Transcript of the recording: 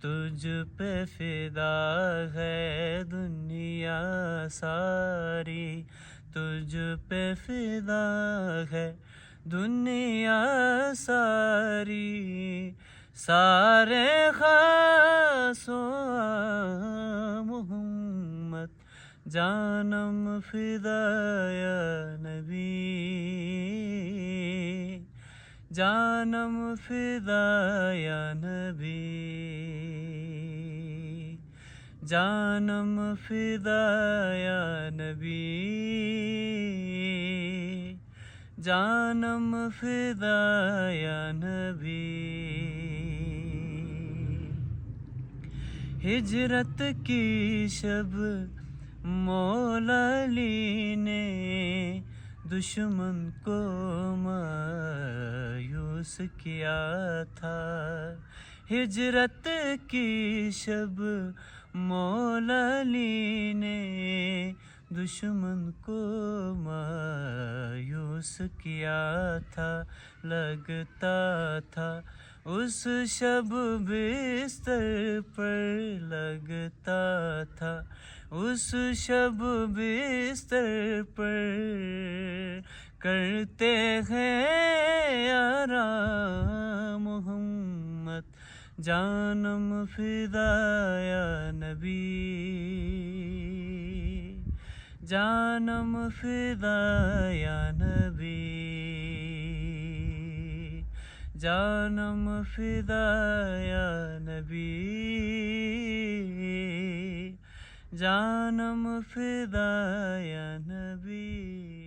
تجھ پہ فدا ہے دنیا ساری، تجھ پہ فدا ہے دنیا ساری، سارے خاصوں محمد جانم فدا یا نبی، جانم فدا یا نبی، جانم فدا یا نبی، جانم فدا یا نبی۔ ہجرت کی شب مولا علی نے دشمن کو مایوس کیا تھا، ہجرت کی شب مولا علی نے دشمن کو مایوس کیا تھا، لگتا تھا اس شب بستر پر، لگتا تھا اس شب بستر پر، کرتے ہیں آرام محمد جانم فدا یا نبی، جانم فدا یا نبی، جانم فدا یا نبی، جانم فدا یا نبی۔